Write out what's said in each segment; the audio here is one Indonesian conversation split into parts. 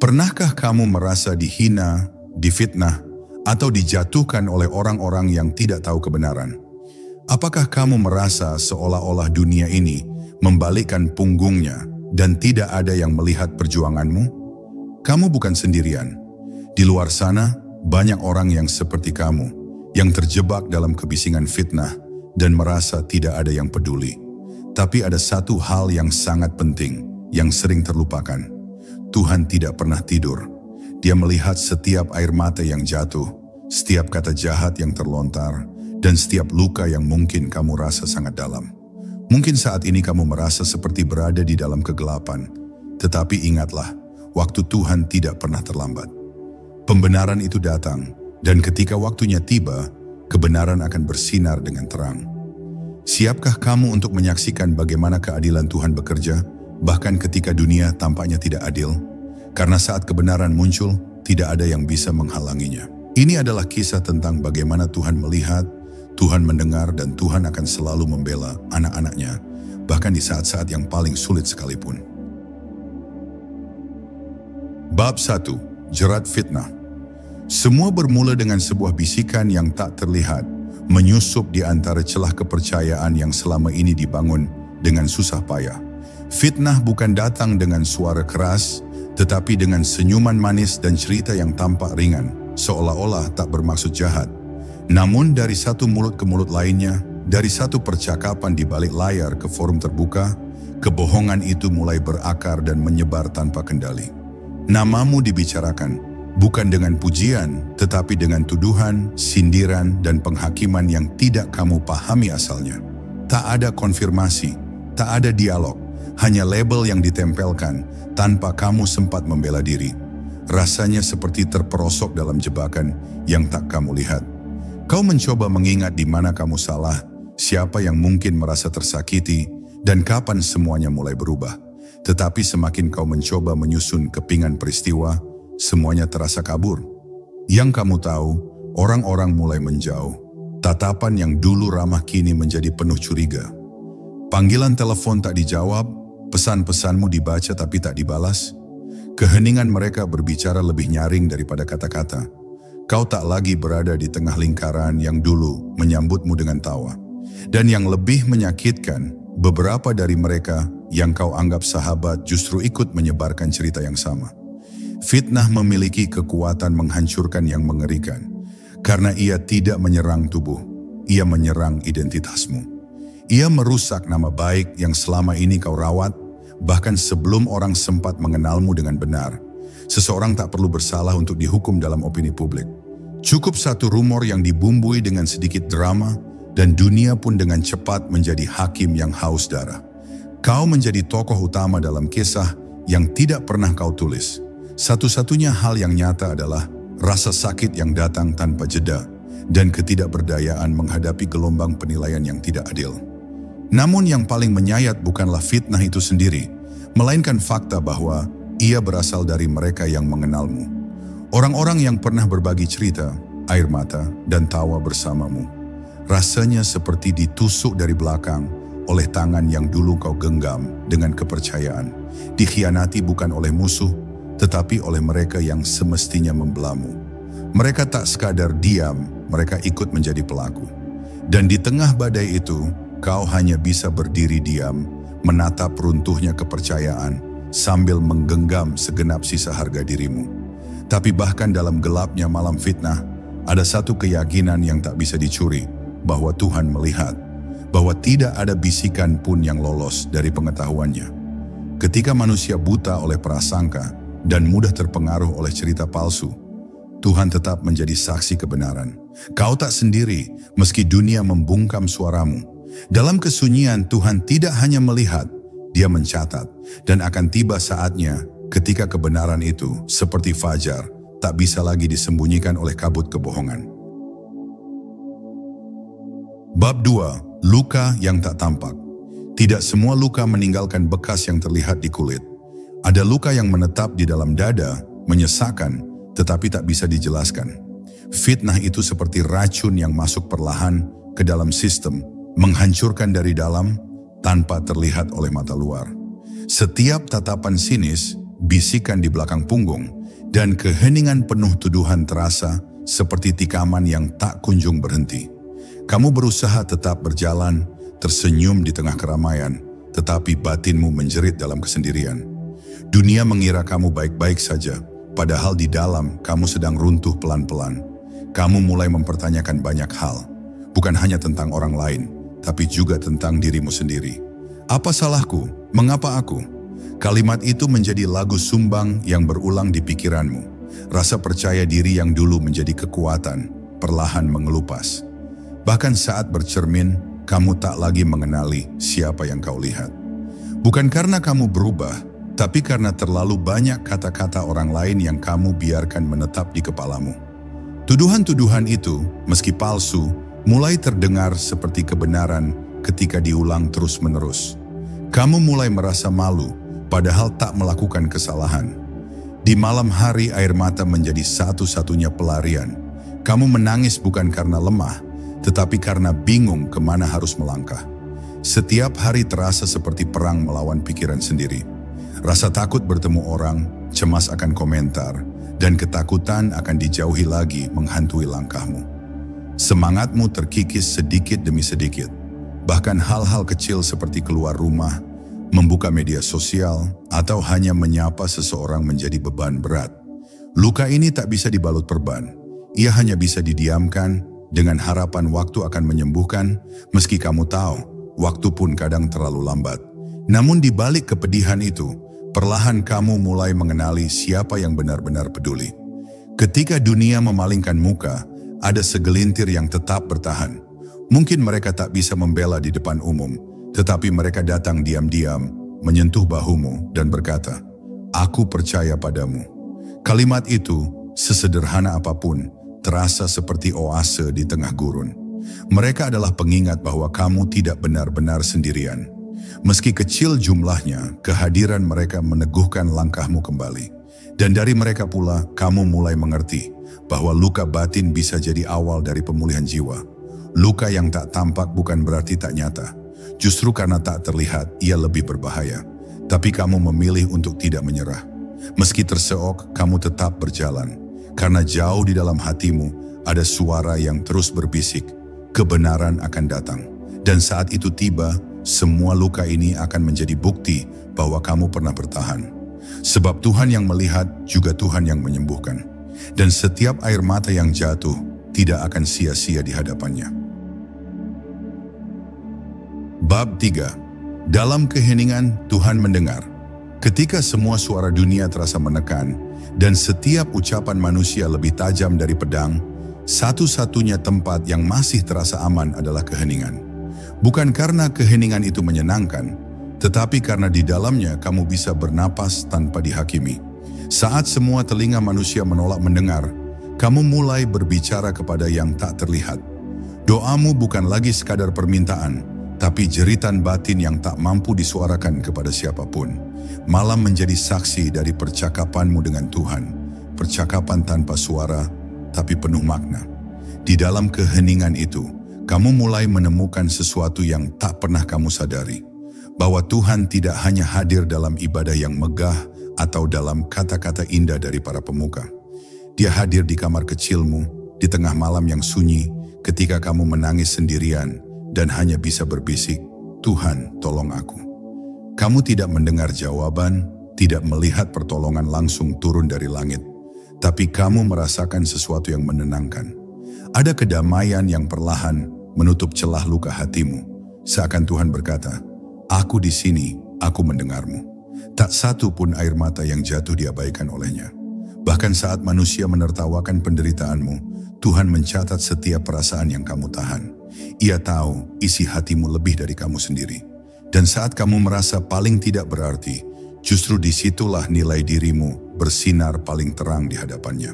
Pernahkah kamu merasa dihina, difitnah, atau dijatuhkan oleh orang-orang yang tidak tahu kebenaran? Apakah kamu merasa seolah-olah dunia ini membalikkan punggungnya dan tidak ada yang melihat perjuanganmu? Kamu bukan sendirian. Di luar sana, banyak orang yang seperti kamu, yang terjebak dalam kebisingan fitnah dan merasa tidak ada yang peduli. Tapi ada satu hal yang sangat penting, yang sering terlupakan. Tuhan tidak pernah tidur. Dia melihat setiap air mata yang jatuh, setiap kata jahat yang terlontar, dan setiap luka yang mungkin kamu rasa sangat dalam. Mungkin saat ini kamu merasa seperti berada di dalam kegelapan, tetapi ingatlah, waktu Tuhan tidak pernah terlambat. Pembenaran itu datang, dan ketika waktunya tiba, kebenaran akan bersinar dengan terang. Siapkah kamu untuk menyaksikan bagaimana keadilan Tuhan bekerja, bahkan ketika dunia tampaknya tidak adil? Karena saat kebenaran muncul, tidak ada yang bisa menghalanginya. Ini adalah kisah tentang bagaimana Tuhan melihat, Tuhan mendengar, dan Tuhan akan selalu membela anak-anaknya, bahkan di saat-saat yang paling sulit sekalipun. Bab 1. Jerat fitnah. Semua bermula dengan sebuah bisikan yang tak terlihat, menyusup di antara celah kepercayaan yang selama ini dibangun dengan susah payah. Fitnah bukan datang dengan suara keras, tetapi dengan senyuman manis dan cerita yang tampak ringan, seolah-olah tak bermaksud jahat. Namun dari satu mulut ke mulut lainnya, dari satu percakapan di balik layar ke forum terbuka, kebohongan itu mulai berakar dan menyebar tanpa kendali. Namamu dibicarakan, bukan dengan pujian, tetapi dengan tuduhan, sindiran, dan penghakiman yang tidak kamu pahami asalnya. Tak ada konfirmasi, tak ada dialog, hanya label yang ditempelkan tanpa kamu sempat membela diri. Rasanya seperti terperosok dalam jebakan yang tak kamu lihat. Kau mencoba mengingat di mana kamu salah, siapa yang mungkin merasa tersakiti, dan kapan semuanya mulai berubah. Tetapi semakin kau mencoba menyusun kepingan peristiwa, semuanya terasa kabur. Yang kamu tahu, orang-orang mulai menjauh. Tatapan yang dulu ramah kini menjadi penuh curiga. Panggilan telepon tak dijawab, pesan-pesanmu dibaca tapi tak dibalas. Keheningan mereka berbicara lebih nyaring daripada kata-kata. Kau tak lagi berada di tengah lingkaran yang dulu menyambutmu dengan tawa. Dan yang lebih menyakitkan, beberapa dari mereka yang kau anggap sahabat justru ikut menyebarkan cerita yang sama. Fitnah memiliki kekuatan menghancurkan yang mengerikan. Karena ia tidak menyerang tubuh, ia menyerang identitasmu. Ia merusak nama baik yang selama ini kau rawat, bahkan sebelum orang sempat mengenalmu dengan benar. Seseorang tak perlu bersalah untuk dihukum dalam opini publik. Cukup satu rumor yang dibumbui dengan sedikit drama, dan dunia pun dengan cepat menjadi hakim yang haus darah. Kau menjadi tokoh utama dalam kisah yang tidak pernah kau tulis. Satu-satunya hal yang nyata adalah rasa sakit yang datang tanpa jeda, dan ketidakberdayaan menghadapi gelombang penilaian yang tidak adil. Namun yang paling menyayat bukanlah fitnah itu sendiri, melainkan fakta bahwa ia berasal dari mereka yang mengenalmu. Orang-orang yang pernah berbagi cerita, air mata, dan tawa bersamamu. Rasanya seperti ditusuk dari belakang oleh tangan yang dulu kau genggam dengan kepercayaan. Dikhianati bukan oleh musuh, tetapi oleh mereka yang semestinya membelamu. Mereka tak sekadar diam, mereka ikut menjadi pelaku. Dan di tengah badai itu, kau hanya bisa berdiri diam, menatap runtuhnya kepercayaan, sambil menggenggam segenap sisa harga dirimu. Tapi bahkan dalam gelapnya malam fitnah, ada satu keyakinan yang tak bisa dicuri, bahwa Tuhan melihat, bahwa tidak ada bisikan pun yang lolos dari pengetahuannya. Ketika manusia buta oleh prasangka dan mudah terpengaruh oleh cerita palsu, Tuhan tetap menjadi saksi kebenaran. Kau tak sendiri, meski dunia membungkam suaramu. Dalam kesunyian Tuhan tidak hanya melihat, Dia mencatat, dan akan tiba saatnya ketika kebenaran itu, seperti fajar, tak bisa lagi disembunyikan oleh kabut kebohongan. Bab 2. Luka yang tak tampak. Tidak semua luka meninggalkan bekas yang terlihat di kulit. Ada luka yang menetap di dalam dada, menyesakkan, tetapi tak bisa dijelaskan. Fitnah itu seperti racun yang masuk perlahan ke dalam sistem, menghancurkan dari dalam tanpa terlihat oleh mata luar. Setiap tatapan sinis bisikan di belakang punggung, dan keheningan penuh tuduhan terasa seperti tikaman yang tak kunjung berhenti. Kamu berusaha tetap berjalan, tersenyum di tengah keramaian, tetapi batinmu menjerit dalam kesendirian. Dunia mengira kamu baik-baik saja, padahal di dalam kamu sedang runtuh pelan-pelan. Kamu mulai mempertanyakan banyak hal, bukan hanya tentang orang lain, tapi juga tentang dirimu sendiri. Apa salahku? Mengapa aku? Kalimat itu menjadi lagu sumbang yang berulang di pikiranmu. Rasa percaya diri yang dulu menjadi kekuatan, perlahan mengelupas. Bahkan saat bercermin, kamu tak lagi mengenali siapa yang kau lihat. Bukan karena kamu berubah, tapi karena terlalu banyak kata-kata orang lain yang kamu biarkan menetap di kepalamu. Tuduhan-tuduhan itu, meski palsu, mulai terdengar seperti kebenaran ketika diulang terus-menerus. Kamu mulai merasa malu, padahal tak melakukan kesalahan. Di malam hari air mata menjadi satu-satunya pelarian. Kamu menangis bukan karena lemah, tetapi karena bingung kemana harus melangkah. Setiap hari terasa seperti perang melawan pikiran sendiri. Rasa takut bertemu orang, cemas akan komentar, dan ketakutan akan dijauhi lagi menghantui langkahmu. Semangatmu terkikis sedikit demi sedikit. Bahkan hal-hal kecil seperti keluar rumah, membuka media sosial, atau hanya menyapa seseorang menjadi beban berat. Luka ini tak bisa dibalut perban. Ia hanya bisa didiamkan dengan harapan waktu akan menyembuhkan, meski kamu tahu, waktu pun kadang terlalu lambat. Namun di balik kepedihan itu, perlahan kamu mulai mengenali siapa yang benar-benar peduli. Ketika dunia memalingkan muka, ada segelintir yang tetap bertahan. Mungkin mereka tak bisa membela di depan umum, tetapi mereka datang diam-diam, menyentuh bahumu dan berkata, "Aku percaya padamu." Kalimat itu, sesederhana apapun, terasa seperti oase di tengah gurun. Mereka adalah pengingat bahwa kamu tidak benar-benar sendirian. Meski kecil jumlahnya, kehadiran mereka meneguhkan langkahmu kembali. Dan dari mereka pula, kamu mulai mengerti bahwa luka batin bisa jadi awal dari pemulihan jiwa. Luka yang tak tampak bukan berarti tak nyata. Justru karena tak terlihat, ia lebih berbahaya. Tapi kamu memilih untuk tidak menyerah. Meski terseok, kamu tetap berjalan. Karena jauh di dalam hatimu, ada suara yang terus berbisik, kebenaran akan datang. Dan saat itu tiba, semua luka ini akan menjadi bukti bahwa kamu pernah bertahan. Sebab Tuhan yang melihat, juga Tuhan yang menyembuhkan. Dan setiap air mata yang jatuh, tidak akan sia-sia di hadapannya. Bab 3. Dalam keheningan Tuhan mendengar. Ketika semua suara dunia terasa menekan, dan setiap ucapan manusia lebih tajam dari pedang, satu-satunya tempat yang masih terasa aman adalah keheningan. Bukan karena keheningan itu menyenangkan, tetapi karena di dalamnya kamu bisa bernapas tanpa dihakimi. Saat semua telinga manusia menolak mendengar, kamu mulai berbicara kepada yang tak terlihat. Doamu bukan lagi sekadar permintaan, tapi jeritan batin yang tak mampu disuarakan kepada siapapun. Malam menjadi saksi dari percakapanmu dengan Tuhan. Percakapan tanpa suara, tapi penuh makna. Di dalam keheningan itu, kamu mulai menemukan sesuatu yang tak pernah kamu sadari. Bahwa Tuhan tidak hanya hadir dalam ibadah yang megah atau dalam kata-kata indah dari para pemuka. Dia hadir di kamar kecilmu, di tengah malam yang sunyi, ketika kamu menangis sendirian, dan hanya bisa berbisik, "Tuhan, tolong aku." Kamu tidak mendengar jawaban, tidak melihat pertolongan langsung turun dari langit, tapi kamu merasakan sesuatu yang menenangkan. Ada kedamaian yang perlahan menutup celah luka hatimu, seakan Tuhan berkata, "Aku di sini, aku mendengarmu." Tak satu pun air mata yang jatuh diabaikan olehnya. Bahkan saat manusia menertawakan penderitaanmu, Tuhan mencatat setiap perasaan yang kamu tahan. Ia tahu isi hatimu lebih dari kamu sendiri. Dan saat kamu merasa paling tidak berarti, justru disitulah nilai dirimu bersinar paling terang di hadapannya.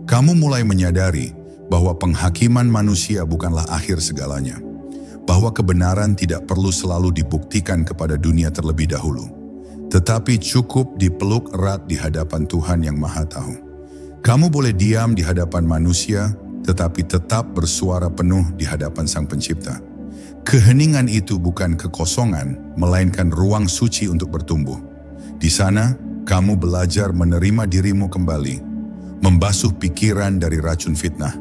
Kamu mulai menyadari bahwa penghakiman manusia bukanlah akhir segalanya. Bahwa kebenaran tidak perlu selalu dibuktikan kepada dunia terlebih dahulu. Tetapi cukup dipeluk erat di hadapan Tuhan yang Maha Tahu. Kamu boleh diam di hadapan manusia, tetapi tetap bersuara penuh di hadapan Sang Pencipta. Keheningan itu bukan kekosongan, melainkan ruang suci untuk bertumbuh. Di sana, kamu belajar menerima dirimu kembali, membasuh pikiran dari racun fitnah,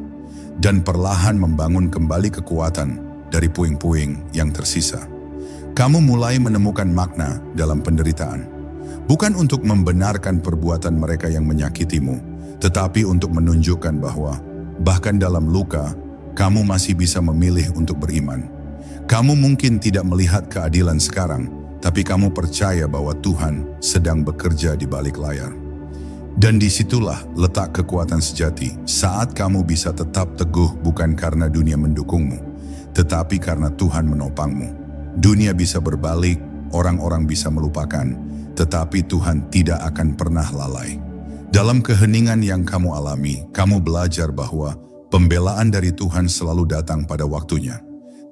dan perlahan membangun kembali kekuatan dari puing-puing yang tersisa. Kamu mulai menemukan makna dalam penderitaan, bukan untuk membenarkan perbuatan mereka yang menyakitimu, tetapi untuk menunjukkan bahwa bahkan dalam luka, kamu masih bisa memilih untuk beriman. Kamu mungkin tidak melihat keadilan sekarang, tapi kamu percaya bahwa Tuhan sedang bekerja di balik layar. Dan disitulah letak kekuatan sejati, saat kamu bisa tetap teguh bukan karena dunia mendukungmu, tetapi karena Tuhan menopangmu. Dunia bisa berbalik, orang-orang bisa melupakan, tetapi Tuhan tidak akan pernah lalai. Dalam keheningan yang kamu alami, kamu belajar bahwa pembelaan dari Tuhan selalu datang pada waktunya.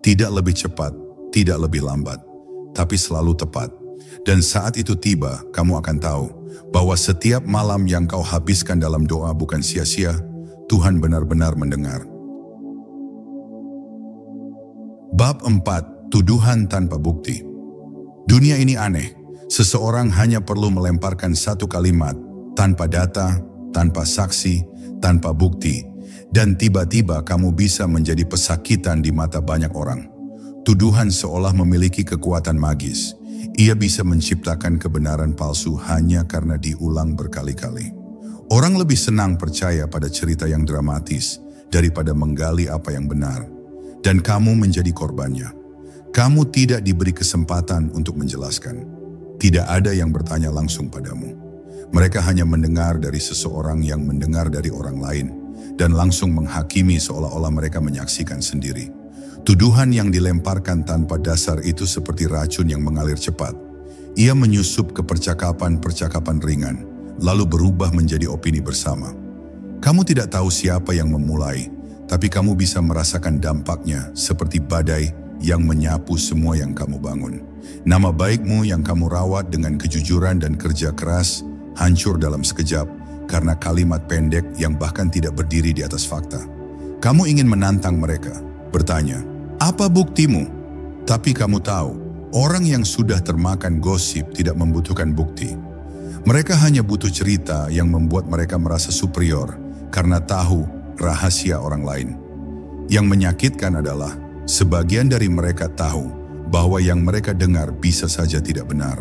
Tidak lebih cepat, tidak lebih lambat, tapi selalu tepat. Dan saat itu tiba, kamu akan tahu bahwa setiap malam yang kau habiskan dalam doa bukan sia-sia. Tuhan benar-benar mendengar. Bab 4. Tuduhan tanpa bukti. Dunia ini aneh. Seseorang hanya perlu melemparkan satu kalimat, tanpa data, tanpa saksi, tanpa bukti, dan tiba-tiba kamu bisa menjadi pesakitan di mata banyak orang. Tuduhan seolah memiliki kekuatan magis. Ia bisa menciptakan kebenaran palsu hanya karena diulang berkali-kali. Orang lebih senang percaya pada cerita yang dramatis daripada menggali apa yang benar. Dan kamu menjadi korbannya. Kamu tidak diberi kesempatan untuk menjelaskan. Tidak ada yang bertanya langsung padamu. Mereka hanya mendengar dari seseorang yang mendengar dari orang lain dan langsung menghakimi seolah-olah mereka menyaksikan sendiri. Tuduhan yang dilemparkan tanpa dasar itu seperti racun yang mengalir cepat. Ia menyusup ke percakapan-percakapan ringan, lalu berubah menjadi opini bersama. Kamu tidak tahu siapa yang memulai, tapi kamu bisa merasakan dampaknya seperti badai yang menyapu semua yang kamu bangun. Nama baikmu yang kamu rawat dengan kejujuran dan kerja keras hancur dalam sekejap karena kalimat pendek yang bahkan tidak berdiri di atas fakta. Kamu ingin menantang mereka, bertanya, "Apa buktimu?" Tapi kamu tahu, orang yang sudah termakan gosip tidak membutuhkan bukti. Mereka hanya butuh cerita yang membuat mereka merasa superior karena tahu rahasia orang lain. Yang menyakitkan adalah, sebagian dari mereka tahu bahwa yang mereka dengar bisa saja tidak benar,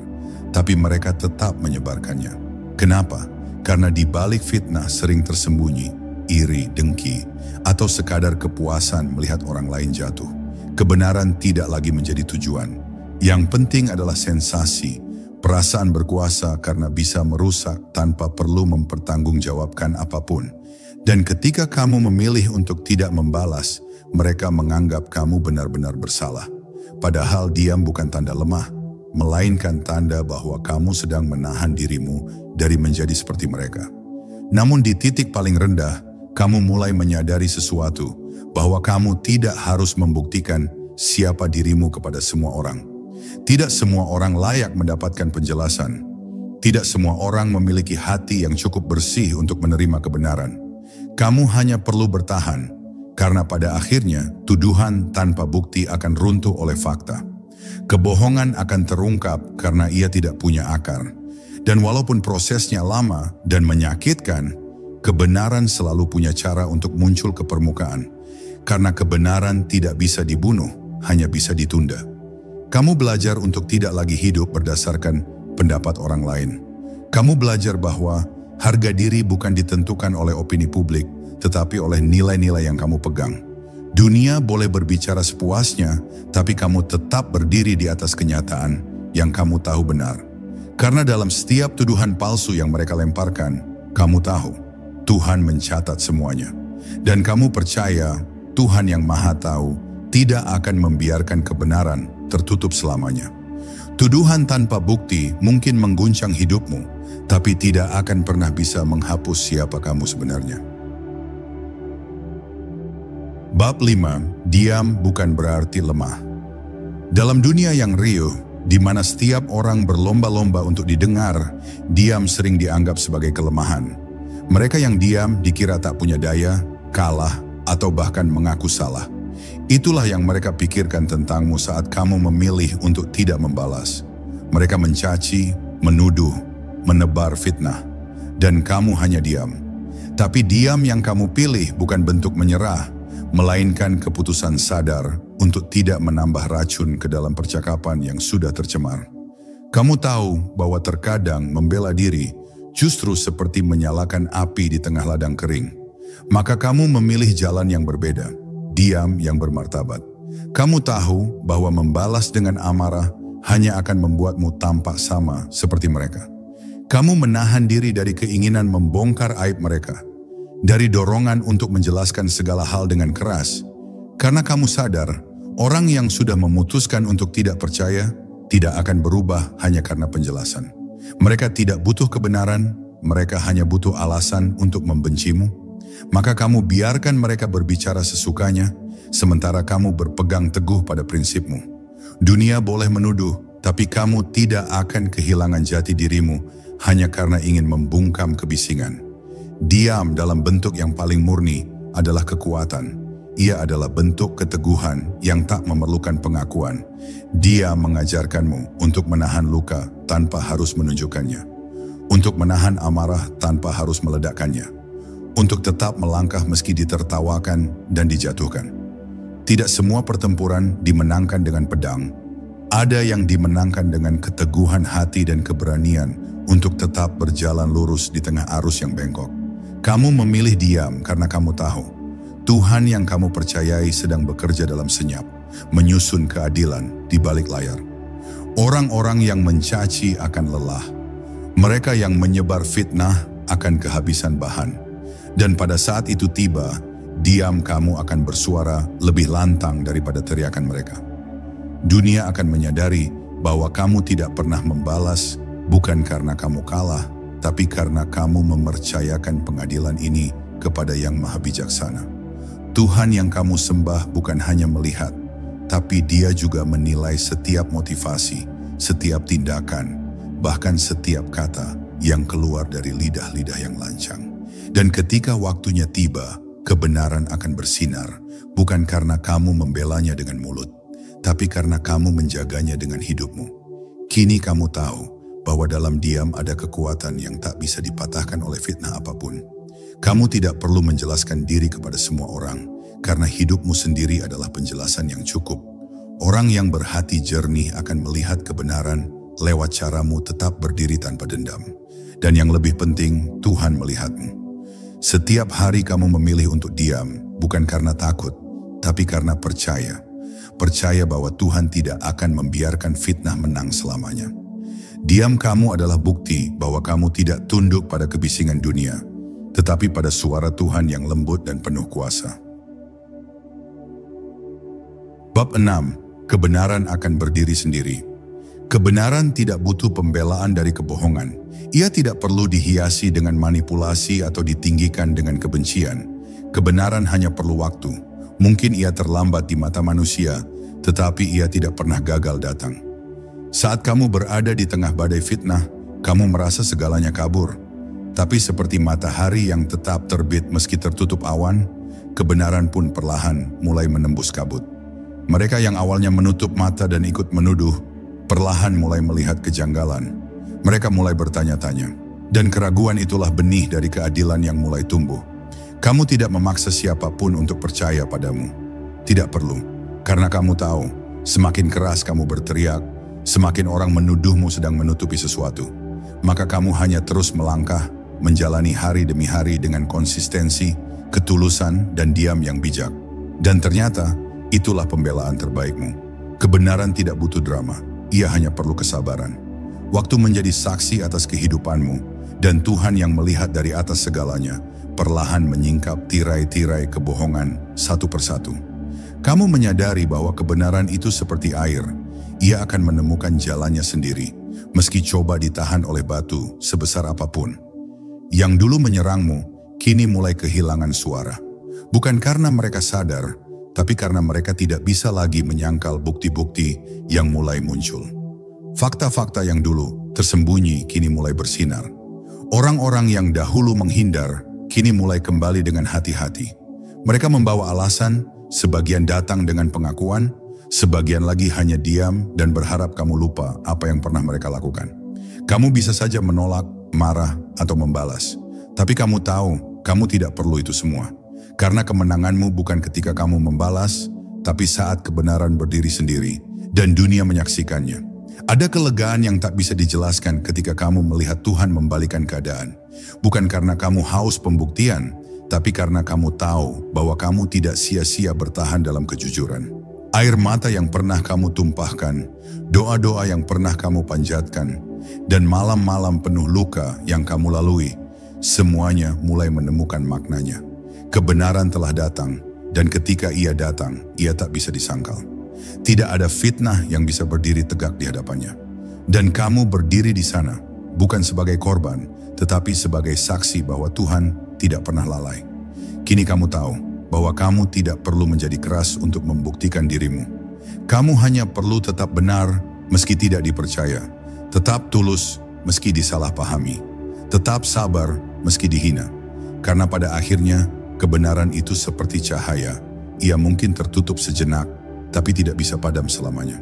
tapi mereka tetap menyebarkannya. Kenapa? Karena di balik fitnah sering tersembunyi iri, dengki, atau sekadar kepuasan melihat orang lain jatuh. Kebenaran tidak lagi menjadi tujuan. Yang penting adalah sensasi, perasaan berkuasa karena bisa merusak tanpa perlu mempertanggungjawabkan apapun. Dan ketika kamu memilih untuk tidak membalas, mereka menganggap kamu benar-benar bersalah. Padahal diam bukan tanda lemah, melainkan tanda bahwa kamu sedang menahan dirimu dari menjadi seperti mereka. Namun di titik paling rendah, kamu mulai menyadari sesuatu, bahwa kamu tidak harus membuktikan siapa dirimu kepada semua orang. Tidak semua orang layak mendapatkan penjelasan. Tidak semua orang memiliki hati yang cukup bersih untuk menerima kebenaran. Kamu hanya perlu bertahan, karena pada akhirnya tuduhan tanpa bukti akan runtuh oleh fakta. Kebohongan akan terungkap karena ia tidak punya akar. Dan walaupun prosesnya lama dan menyakitkan, kebenaran selalu punya cara untuk muncul ke permukaan. Karena kebenaran tidak bisa dibunuh, hanya bisa ditunda. Kamu belajar untuk tidak lagi hidup berdasarkan pendapat orang lain. Kamu belajar bahwa harga diri bukan ditentukan oleh opini publik, tetapi oleh nilai-nilai yang kamu pegang. Dunia boleh berbicara sepuasnya, tapi kamu tetap berdiri di atas kenyataan yang kamu tahu benar. Karena dalam setiap tuduhan palsu yang mereka lemparkan, kamu tahu Tuhan mencatat semuanya. Dan kamu percaya Tuhan yang Maha Tahu tidak akan membiarkan kebenaran tertutup selamanya. Tuduhan tanpa bukti mungkin mengguncang hidupmu, tapi tidak akan pernah bisa menghapus siapa kamu sebenarnya. Bab 5. Diam bukan berarti lemah. Dalam dunia yang riuh, di mana setiap orang berlomba-lomba untuk didengar, diam sering dianggap sebagai kelemahan. Mereka yang diam dikira tak punya daya, kalah, atau bahkan mengaku salah. Itulah yang mereka pikirkan tentangmu saat kamu memilih untuk tidak membalas. Mereka mencaci, menuduh, menebar fitnah, dan kamu hanya diam. Tapi diam yang kamu pilih bukan bentuk menyerah, melainkan keputusan sadar untuk tidak menambah racun ke dalam percakapan yang sudah tercemar. Kamu tahu bahwa terkadang membela diri justru seperti menyalakan api di tengah ladang kering. Maka kamu memilih jalan yang berbeda, diam yang bermartabat. Kamu tahu bahwa membalas dengan amarah hanya akan membuatmu tampak sama seperti mereka. Kamu menahan diri dari keinginan membongkar aib mereka, dari dorongan untuk menjelaskan segala hal dengan keras, karena kamu sadar orang yang sudah memutuskan untuk tidak percaya tidak akan berubah hanya karena penjelasan. Mereka tidak butuh kebenaran, mereka hanya butuh alasan untuk membencimu. Maka kamu biarkan mereka berbicara sesukanya, sementara kamu berpegang teguh pada prinsipmu. Dunia boleh menuduh, tapi kamu tidak akan kehilangan jati dirimu hanya karena ingin membungkam kebisingan. Diam dalam bentuk yang paling murni adalah kekuatan. Ia adalah bentuk keteguhan yang tak memerlukan pengakuan. Dia mengajarkanmu untuk menahan luka tanpa harus menunjukkannya, untuk menahan amarah tanpa harus meledakkannya, untuk tetap melangkah meski ditertawakan dan dijatuhkan. Tidak semua pertempuran dimenangkan dengan pedang. Ada yang dimenangkan dengan keteguhan hati dan keberanian untuk tetap berjalan lurus di tengah arus yang bengkok. Kamu memilih diam karena kamu tahu Tuhan yang kamu percayai sedang bekerja dalam senyap, menyusun keadilan di balik layar. Orang-orang yang mencaci akan lelah. Mereka yang menyebar fitnah akan kehabisan bahan. Dan pada saat itu tiba, diam kamu akan bersuara lebih lantang daripada teriakan mereka. Dunia akan menyadari bahwa kamu tidak pernah membalas, bukan karena kamu kalah, tapi karena kamu mempercayakan pengadilan ini kepada Yang Maha Bijaksana. Tuhan yang kamu sembah bukan hanya melihat, tapi Dia juga menilai setiap motivasi, setiap tindakan, bahkan setiap kata yang keluar dari lidah-lidah yang lancang. Dan ketika waktunya tiba, kebenaran akan bersinar, bukan karena kamu membelanya dengan mulut, tapi karena kamu menjaganya dengan hidupmu. Kini kamu tahu bahwa dalam diam ada kekuatan yang tak bisa dipatahkan oleh fitnah apapun. Kamu tidak perlu menjelaskan diri kepada semua orang, karena hidupmu sendiri adalah penjelasan yang cukup. Orang yang berhati jernih akan melihat kebenaran lewat caramu tetap berdiri tanpa dendam. Dan yang lebih penting, Tuhan melihatmu. Setiap hari kamu memilih untuk diam, bukan karena takut, tapi karena percaya. Percaya bahwa Tuhan tidak akan membiarkan fitnah menang selamanya. Diam kamu adalah bukti bahwa kamu tidak tunduk pada kebisingan dunia, tetapi pada suara Tuhan yang lembut dan penuh kuasa. Bab 6. Kebenaran akan berdiri sendiri. Kebenaran tidak butuh pembelaan dari kebohongan. Ia tidak perlu dihiasi dengan manipulasi atau ditinggikan dengan kebencian. Kebenaran hanya perlu waktu. Mungkin ia terlambat di mata manusia, tetapi ia tidak pernah gagal datang. Saat kamu berada di tengah badai fitnah, kamu merasa segalanya kabur. Tapi seperti matahari yang tetap terbit meski tertutup awan, kebenaran pun perlahan mulai menembus kabut. Mereka yang awalnya menutup mata dan ikut menuduh, perlahan mulai melihat kejanggalan. Mereka mulai bertanya-tanya, dan keraguan itulah benih dari keadilan yang mulai tumbuh. Kamu tidak memaksa siapapun untuk percaya padamu. Tidak perlu, karena kamu tahu, semakin keras kamu berteriak, semakin orang menuduhmu sedang menutupi sesuatu. Maka kamu hanya terus melangkah, menjalani hari demi hari dengan konsistensi, ketulusan, dan diam yang bijak. Dan ternyata, itulah pembelaan terbaikmu. Kebenaran tidak butuh drama, ia hanya perlu kesabaran. Waktu menjadi saksi atas kehidupanmu, dan Tuhan yang melihat dari atas segalanya, perlahan menyingkap tirai-tirai kebohongan satu persatu. Kamu menyadari bahwa kebenaran itu seperti air, ia akan menemukan jalannya sendiri, meski coba ditahan oleh batu sebesar apapun. Yang dulu menyerangmu, kini mulai kehilangan suara. Bukan karena mereka sadar, tapi karena mereka tidak bisa lagi menyangkal bukti-bukti yang mulai muncul. Fakta-fakta yang dulu tersembunyi kini mulai bersinar. Orang-orang yang dahulu menghindar, kini mulai kembali dengan hati-hati. Mereka membawa alasan, sebagian datang dengan pengakuan, sebagian lagi hanya diam dan berharap kamu lupa apa yang pernah mereka lakukan. Kamu bisa saja menolak, marah, atau membalas. Tapi kamu tahu, kamu tidak perlu itu semua. Karena kemenanganmu bukan ketika kamu membalas, tapi saat kebenaran berdiri sendiri dan dunia menyaksikannya. Ada kelegaan yang tak bisa dijelaskan ketika kamu melihat Tuhan membalikan keadaan. Bukan karena kamu haus pembuktian, tapi karena kamu tahu bahwa kamu tidak sia-sia bertahan dalam kejujuran. Air mata yang pernah kamu tumpahkan, doa-doa yang pernah kamu panjatkan, dan malam-malam penuh luka yang kamu lalui, semuanya mulai menemukan maknanya. Kebenaran telah datang, dan ketika ia datang, ia tak bisa disangkal. Tidak ada fitnah yang bisa berdiri tegak di hadapannya. Dan kamu berdiri di sana, bukan sebagai korban, tetapi sebagai saksi bahwa Tuhan tidak pernah lalai. Kini kamu tahu bahwa kamu tidak perlu menjadi keras untuk membuktikan dirimu. Kamu hanya perlu tetap benar meski tidak dipercaya, tetap tulus meski disalahpahami, tetap sabar meski dihina. Karena pada akhirnya, kebenaran itu seperti cahaya. Ia mungkin tertutup sejenak, tapi tidak bisa padam selamanya.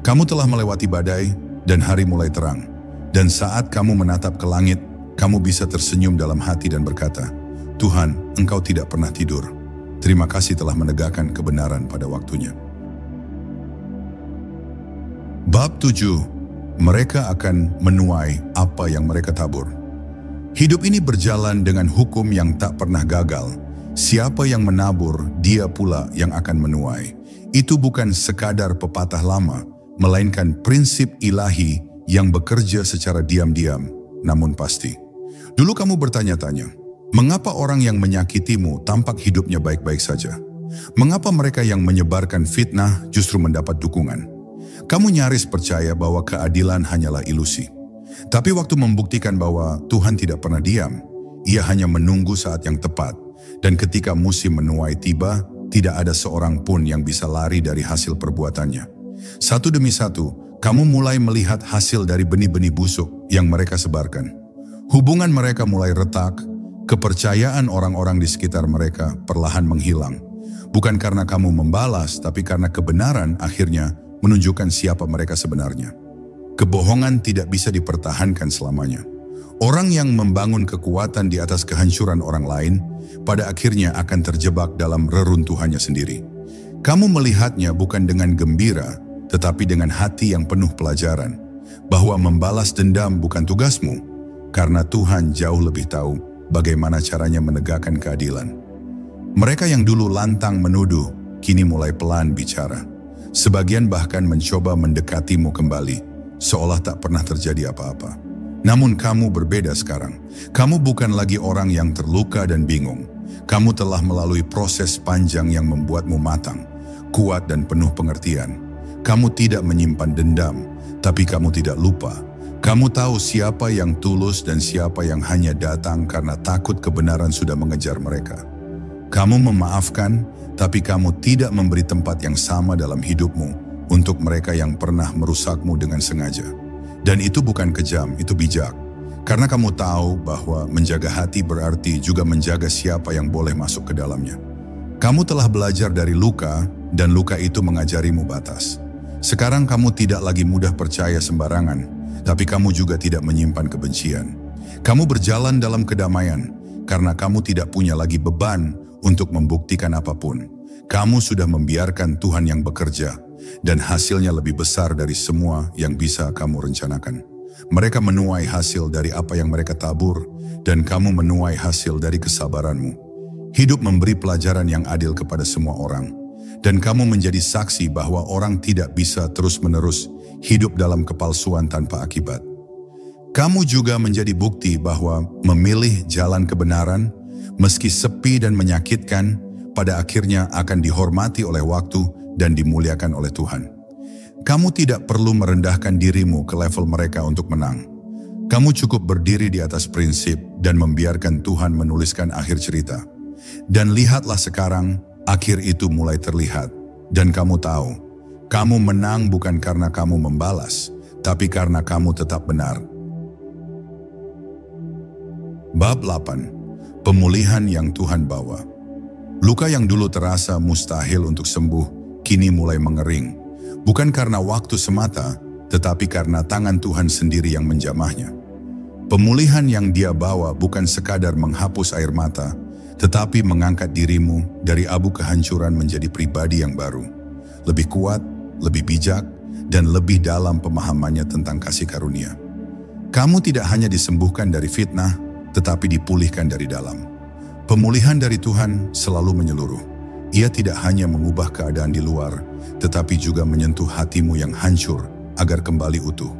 Kamu telah melewati badai, dan hari mulai terang. Dan saat kamu menatap ke langit, kamu bisa tersenyum dalam hati dan berkata, Tuhan, Engkau tidak pernah tidur. Terima kasih telah menegakkan kebenaran pada waktunya. Bab 7. Mereka akan menuai apa yang mereka tabur. Hidup ini berjalan dengan hukum yang tak pernah gagal. Siapa yang menabur, dia pula yang akan menuai. Itu bukan sekadar pepatah lama, melainkan prinsip ilahi yang bekerja secara diam-diam, namun pasti. Dulu kamu bertanya-tanya, mengapa orang yang menyakitimu tampak hidupnya baik-baik saja? Mengapa mereka yang menyebarkan fitnah justru mendapat dukungan? Kamu nyaris percaya bahwa keadilan hanyalah ilusi. Tapi waktu membuktikan bahwa Tuhan tidak pernah diam, Ia hanya menunggu saat yang tepat. Dan ketika musim menuai tiba, tidak ada seorang pun yang bisa lari dari hasil perbuatannya. Satu demi satu, kamu mulai melihat hasil dari benih-benih busuk yang mereka sebarkan. Hubungan mereka mulai retak, kepercayaan orang-orang di sekitar mereka perlahan menghilang. Bukan karena kamu membalas, tapi karena kebenaran akhirnya menunjukkan siapa mereka sebenarnya. Kebohongan tidak bisa dipertahankan selamanya. Orang yang membangun kekuatan di atas kehancuran orang lain, pada akhirnya akan terjebak dalam reruntuhannya sendiri. Kamu melihatnya bukan dengan gembira, tetapi dengan hati yang penuh pelajaran, bahwa membalas dendam bukan tugasmu, karena Tuhan jauh lebih tahu bagaimana caranya menegakkan keadilan. Mereka yang dulu lantang menuduh, kini mulai pelan bicara. Sebagian bahkan mencoba mendekatimu kembali, seolah tak pernah terjadi apa-apa. Namun kamu berbeda sekarang. Kamu bukan lagi orang yang terluka dan bingung. Kamu telah melalui proses panjang yang membuatmu matang, kuat dan penuh pengertian. Kamu tidak menyimpan dendam, tapi kamu tidak lupa. Kamu tahu siapa yang tulus dan siapa yang hanya datang karena takut kebenaran sudah mengejar mereka. Kamu memaafkan, tapi kamu tidak memberi tempat yang sama dalam hidupmu untuk mereka yang pernah merusakmu dengan sengaja. Dan itu bukan kejam, itu bijak. Karena kamu tahu bahwa menjaga hati berarti juga menjaga siapa yang boleh masuk ke dalamnya. Kamu telah belajar dari luka, dan luka itu mengajarimu batas. Sekarang kamu tidak lagi mudah percaya sembarangan, tapi kamu juga tidak menyimpan kebencian. Kamu berjalan dalam kedamaian, karena kamu tidak punya lagi beban untuk membuktikan apapun. Kamu sudah membiarkan Tuhan yang bekerja, dan hasilnya lebih besar dari semua yang bisa kamu rencanakan. Mereka menuai hasil dari apa yang mereka tabur, dan kamu menuai hasil dari kesabaranmu. Hidup memberi pelajaran yang adil kepada semua orang, dan kamu menjadi saksi bahwa orang tidak bisa terus-menerus hidup dalam kepalsuan tanpa akibat. Kamu juga menjadi bukti bahwa memilih jalan kebenaran, meski sepi dan menyakitkan, pada akhirnya akan dihormati oleh waktu dan dimuliakan oleh Tuhan. Kamu tidak perlu merendahkan dirimu ke level mereka untuk menang. Kamu cukup berdiri di atas prinsip dan membiarkan Tuhan menuliskan akhir cerita. Dan lihatlah sekarang, akhir itu mulai terlihat. Dan kamu tahu, kamu menang bukan karena kamu membalas, tapi karena kamu tetap benar. Bab 8. Pemulihan yang Tuhan bawa. Luka yang dulu terasa mustahil untuk sembuh, kini mulai mengering. Bukan karena waktu semata, tetapi karena tangan Tuhan sendiri yang menjamahnya. Pemulihan yang Dia bawa bukan sekadar menghapus air mata, tetapi mengangkat dirimu dari abu kehancuran menjadi pribadi yang baru, lebih kuat, lebih bijak, dan lebih dalam pemahamannya tentang kasih karunia. Kamu tidak hanya disembuhkan dari fitnah, tetapi dipulihkan dari dalam. Pemulihan dari Tuhan selalu menyeluruh. Ia tidak hanya mengubah keadaan di luar, tetapi juga menyentuh hatimu yang hancur agar kembali utuh.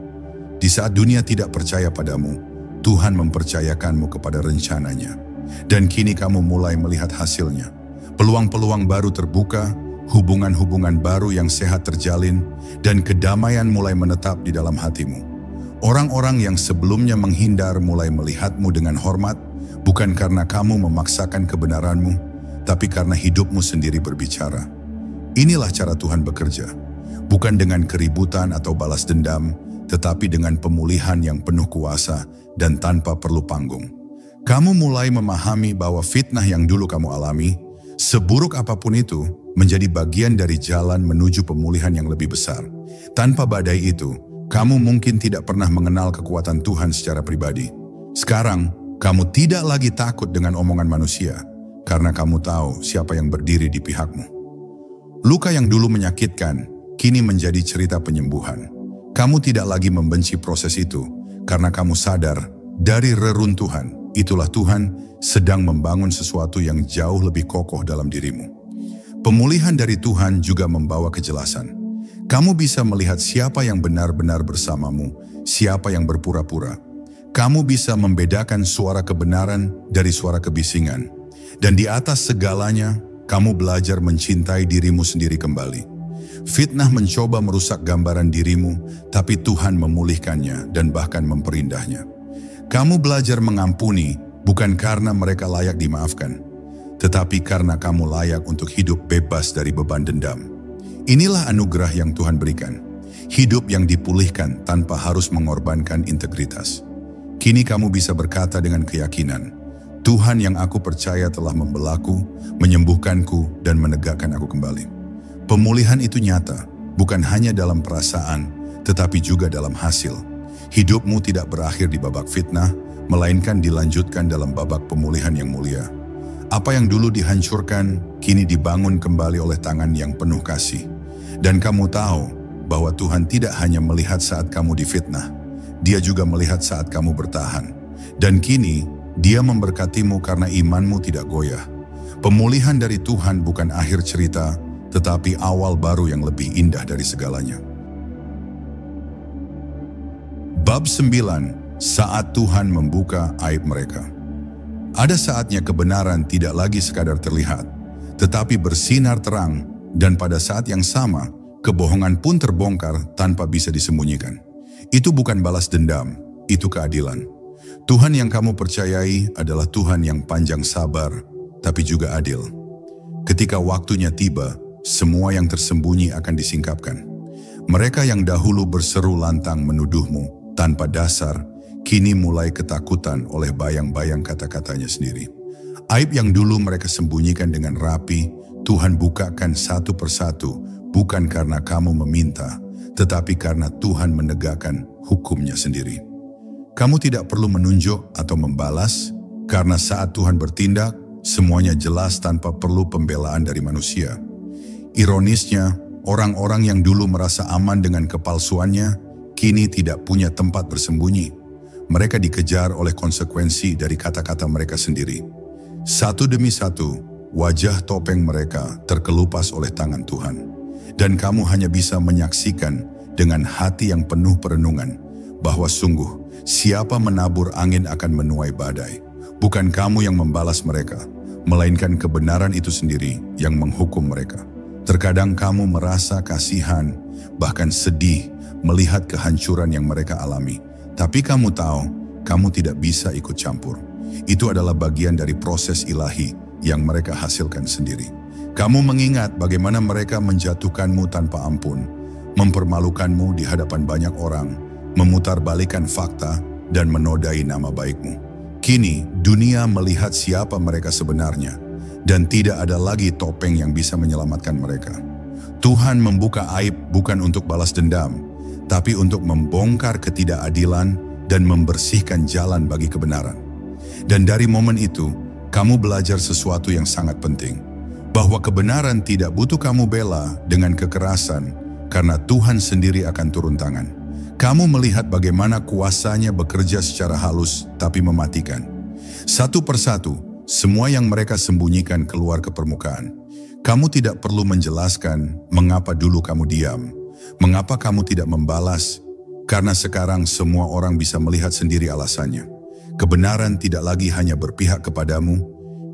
Di saat dunia tidak percaya padamu, Tuhan mempercayakanmu kepada rencananya. Dan kini kamu mulai melihat hasilnya. Peluang-peluang baru terbuka, hubungan-hubungan baru yang sehat terjalin, dan kedamaian mulai menetap di dalam hatimu. Orang-orang yang sebelumnya menghindar mulai melihatmu dengan hormat, bukan karena kamu memaksakan kebenaranmu, tapi karena hidupmu sendiri berbicara. Inilah cara Tuhan bekerja, bukan dengan keributan atau balas dendam, tetapi dengan pemulihan yang penuh kuasa dan tanpa perlu panggung. Kamu mulai memahami bahwa fitnah yang dulu kamu alami, seburuk apapun itu, menjadi bagian dari jalan menuju pemulihan yang lebih besar. Tanpa badai itu, kamu mungkin tidak pernah mengenal kekuatan Tuhan secara pribadi. Sekarang, kamu tidak lagi takut dengan omongan manusia, karena kamu tahu siapa yang berdiri di pihakmu. Luka yang dulu menyakitkan, kini menjadi cerita penyembuhan. Kamu tidak lagi membenci proses itu, karena kamu sadar dari reruntuhan, itulah Tuhan sedang membangun sesuatu yang jauh lebih kokoh dalam dirimu. Pemulihan dari Tuhan juga membawa kejelasan. Kamu bisa melihat siapa yang benar-benar bersamamu, siapa yang berpura-pura. Kamu bisa membedakan suara kebenaran dari suara kebisingan. Dan di atas segalanya, kamu belajar mencintai dirimu sendiri kembali. Fitnah mencoba merusak gambaran dirimu, tapi Tuhan memulihkannya dan bahkan memperindahnya. Kamu belajar mengampuni bukan karena mereka layak dimaafkan, tetapi karena kamu layak untuk hidup bebas dari beban dendam. Inilah anugerah yang Tuhan berikan, hidup yang dipulihkan tanpa harus mengorbankan integritas. Kini kamu bisa berkata dengan keyakinan, Tuhan yang aku percaya telah membelaku, menyembuhkanku, dan menegakkan aku kembali. Pemulihan itu nyata, bukan hanya dalam perasaan, tetapi juga dalam hasil. Hidupmu tidak berakhir di babak fitnah, melainkan dilanjutkan dalam babak pemulihan yang mulia. Apa yang dulu dihancurkan, kini dibangun kembali oleh tangan yang penuh kasih. Dan kamu tahu bahwa Tuhan tidak hanya melihat saat kamu difitnah, Dia juga melihat saat kamu bertahan. Dan kini, Dia memberkatimu karena imanmu tidak goyah. Pemulihan dari Tuhan bukan akhir cerita, tetapi awal baru yang lebih indah dari segalanya. Bab 9, saat Tuhan membuka aib mereka. Ada saatnya kebenaran tidak lagi sekadar terlihat, tetapi bersinar terang, dan pada saat yang sama, kebohongan pun terbongkar tanpa bisa disembunyikan. Itu bukan balas dendam, itu keadilan. Tuhan yang kamu percayai adalah Tuhan yang panjang sabar, tapi juga adil. Ketika waktunya tiba, semua yang tersembunyi akan disingkapkan. Mereka yang dahulu berseru lantang menuduhmu tanpa dasar, kini mulai ketakutan oleh bayang-bayang kata-katanya sendiri. Aib yang dulu mereka sembunyikan dengan rapi, Tuhan bukakan satu persatu, bukan karena kamu meminta, tetapi karena Tuhan menegakkan hukumnya sendiri. Kamu tidak perlu menunjuk atau membalas, karena saat Tuhan bertindak, semuanya jelas tanpa perlu pembelaan dari manusia. Ironisnya, orang-orang yang dulu merasa aman dengan kepalsuannya, kini tidak punya tempat bersembunyi. Mereka dikejar oleh konsekuensi dari kata-kata mereka sendiri. Satu demi satu, wajah topeng mereka terkelupas oleh tangan Tuhan. Dan kamu hanya bisa menyaksikan dengan hati yang penuh perenungan, bahwa sungguh, siapa menabur angin akan menuai badai. Bukan kamu yang membalas mereka, melainkan kebenaran itu sendiri yang menghukum mereka. Terkadang kamu merasa kasihan, bahkan sedih melihat kehancuran yang mereka alami. Tapi kamu tahu, kamu tidak bisa ikut campur. Itu adalah bagian dari proses ilahi yang mereka hasilkan sendiri. Kamu mengingat bagaimana mereka menjatuhkanmu tanpa ampun, mempermalukanmu di hadapan banyak orang, memutarbalikkan fakta, dan menodai nama baikmu. Kini, dunia melihat siapa mereka sebenarnya, dan tidak ada lagi topeng yang bisa menyelamatkan mereka. Tuhan membuka aib bukan untuk balas dendam, tapi untuk membongkar ketidakadilan dan membersihkan jalan bagi kebenaran. Dan dari momen itu, kamu belajar sesuatu yang sangat penting, bahwa kebenaran tidak butuh kamu bela dengan kekerasan, karena Tuhan sendiri akan turun tangan. Kamu melihat bagaimana kuasanya bekerja secara halus tapi mematikan. Satu persatu, semua yang mereka sembunyikan keluar ke permukaan. Kamu tidak perlu menjelaskan mengapa dulu kamu diam, mengapa kamu tidak membalas, karena sekarang semua orang bisa melihat sendiri alasannya. Kebenaran tidak lagi hanya berpihak kepadamu,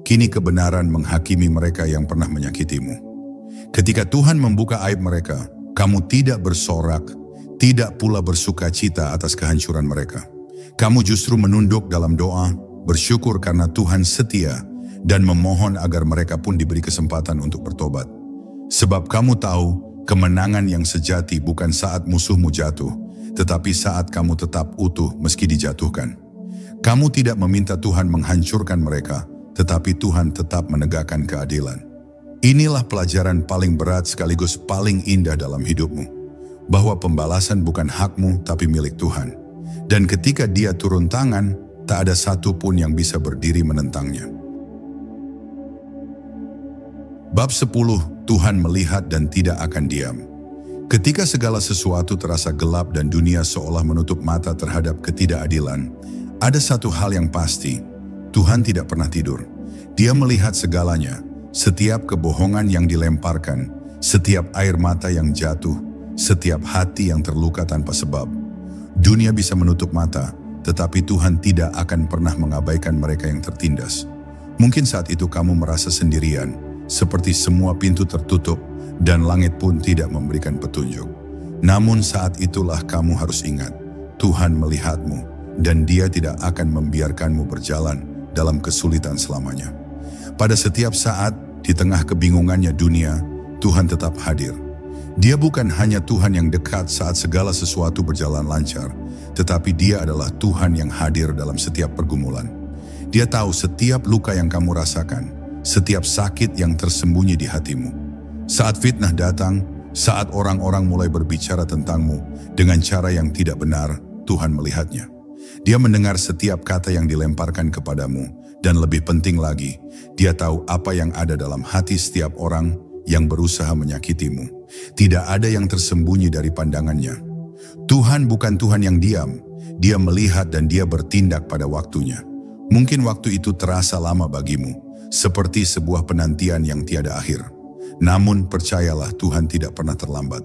kini kebenaran menghakimi mereka yang pernah menyakitimu. Ketika Tuhan membuka aib mereka, kamu tidak bersorak, tidak pula bersuka cita atas kehancuran mereka. Kamu justru menunduk dalam doa, bersyukur karena Tuhan setia, dan memohon agar mereka pun diberi kesempatan untuk bertobat. Sebab kamu tahu, kemenangan yang sejati bukan saat musuhmu jatuh, tetapi saat kamu tetap utuh meski dijatuhkan. Kamu tidak meminta Tuhan menghancurkan mereka, tetapi Tuhan tetap menegakkan keadilan. Inilah pelajaran paling berat sekaligus paling indah dalam hidupmu, bahwa pembalasan bukan hakmu tapi milik Tuhan. Dan ketika Dia turun tangan, tak ada satupun yang bisa berdiri menentangnya. Bab 10, Tuhan melihat dan tidak akan diam. Ketika segala sesuatu terasa gelap dan dunia seolah menutup mata terhadap ketidakadilan, ada satu hal yang pasti, Tuhan tidak pernah tidur. Dia melihat segalanya, setiap kebohongan yang dilemparkan, setiap air mata yang jatuh, setiap hati yang terluka tanpa sebab. Dunia bisa menutup mata, tetapi Tuhan tidak akan pernah mengabaikan mereka yang tertindas. Mungkin saat itu kamu merasa sendirian, seperti semua pintu tertutup dan langit pun tidak memberikan petunjuk. Namun saat itulah kamu harus ingat, Tuhan melihatmu dan Dia tidak akan membiarkanmu berjalan dalam kesulitan selamanya. Pada setiap saat, di tengah kebingungannya dunia, Tuhan tetap hadir. Dia bukan hanya Tuhan yang dekat saat segala sesuatu berjalan lancar, tetapi Dia adalah Tuhan yang hadir dalam setiap pergumulan. Dia tahu setiap luka yang kamu rasakan, setiap sakit yang tersembunyi di hatimu. Saat fitnah datang, saat orang-orang mulai berbicara tentangmu dengan cara yang tidak benar, Tuhan melihatnya. Dia mendengar setiap kata yang dilemparkan kepadamu, dan lebih penting lagi, Dia tahu apa yang ada dalam hati setiap orang yang berusaha menyakitimu. Tidak ada yang tersembunyi dari pandangannya. Tuhan bukan Tuhan yang diam, Dia melihat dan Dia bertindak pada waktunya. Mungkin waktu itu terasa lama bagimu, seperti sebuah penantian yang tiada akhir. Namun percayalah, Tuhan tidak pernah terlambat.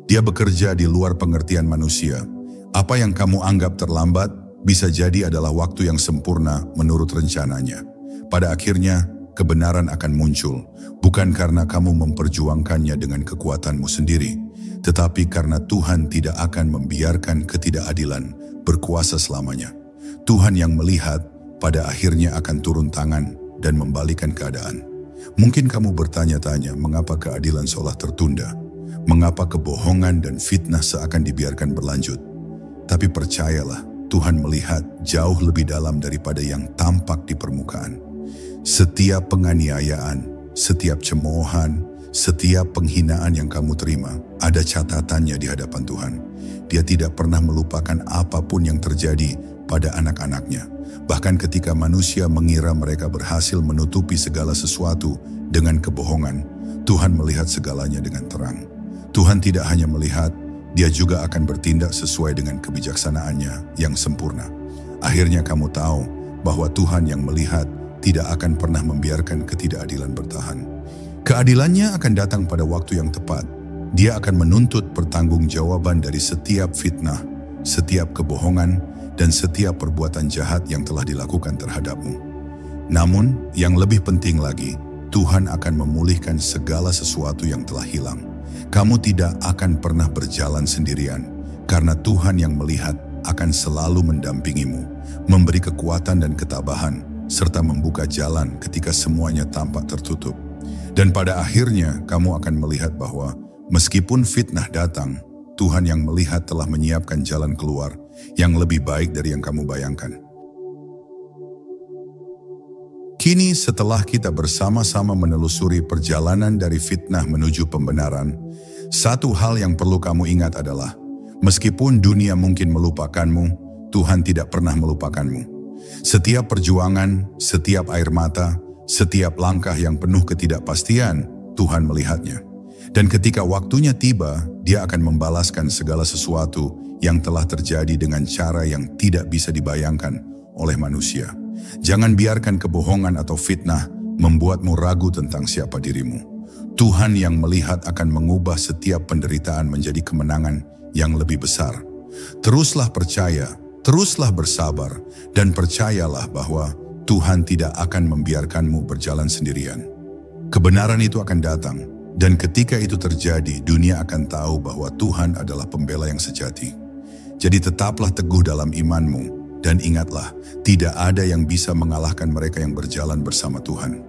Dia bekerja di luar pengertian manusia. Apa yang kamu anggap terlambat, bisa jadi adalah waktu yang sempurna menurut rencananya. Pada akhirnya, kebenaran akan muncul, bukan karena kamu memperjuangkannya dengan kekuatanmu sendiri, tetapi karena Tuhan tidak akan membiarkan ketidakadilan berkuasa selamanya. Tuhan yang melihat, pada akhirnya akan turun tangan dan membalikan keadaan. Mungkin kamu bertanya-tanya mengapa keadilan seolah tertunda, mengapa kebohongan dan fitnah seakan dibiarkan berlanjut. Tapi percayalah, Tuhan melihat jauh lebih dalam daripada yang tampak di permukaan. Setiap penganiayaan, setiap cemoohan, setiap penghinaan yang kamu terima, ada catatannya di hadapan Tuhan. Dia tidak pernah melupakan apapun yang terjadi pada anak-anaknya. Bahkan ketika manusia mengira mereka berhasil menutupi segala sesuatu dengan kebohongan, Tuhan melihat segalanya dengan terang. Tuhan tidak hanya melihat, Dia juga akan bertindak sesuai dengan kebijaksanaannya yang sempurna. Akhirnya kamu tahu bahwa Tuhan yang melihat tidak akan pernah membiarkan ketidakadilan bertahan. Keadilannya akan datang pada waktu yang tepat. Dia akan menuntut pertanggungjawaban dari setiap fitnah, setiap kebohongan, dan setiap perbuatan jahat yang telah dilakukan terhadapmu. Namun, yang lebih penting lagi, Tuhan akan memulihkan segala sesuatu yang telah hilang. Kamu tidak akan pernah berjalan sendirian, karena Tuhan yang melihat akan selalu mendampingimu, memberi kekuatan dan ketabahan, serta membuka jalan ketika semuanya tampak tertutup. Dan pada akhirnya, kamu akan melihat bahwa meskipun fitnah datang, Tuhan yang melihat telah menyiapkan jalan keluar yang lebih baik dari yang kamu bayangkan. Kini setelah kita bersama-sama menelusuri perjalanan dari fitnah menuju pembenaran, satu hal yang perlu kamu ingat adalah Meskipun dunia mungkin melupakanmu, Tuhan tidak pernah melupakanmu. Setiap perjuangan, setiap air mata, setiap langkah yang penuh ketidakpastian, Tuhan melihatnya. Dan ketika waktunya tiba, Dia akan membalaskan segala sesuatu yang telah terjadi dengan cara yang tidak bisa dibayangkan oleh manusia. Jangan biarkan kebohongan atau fitnah membuatmu ragu tentang siapa dirimu. Tuhan yang melihat akan mengubah setiap penderitaan menjadi kemenangan yang lebih besar. Teruslah percaya, teruslah bersabar, dan percayalah bahwa Tuhan tidak akan membiarkanmu berjalan sendirian. Kebenaran itu akan datang, dan ketika itu terjadi, dunia akan tahu bahwa Tuhan adalah pembela yang sejati. Jadi tetaplah teguh dalam imanmu, dan ingatlah, tidak ada yang bisa mengalahkan mereka yang berjalan bersama Tuhan.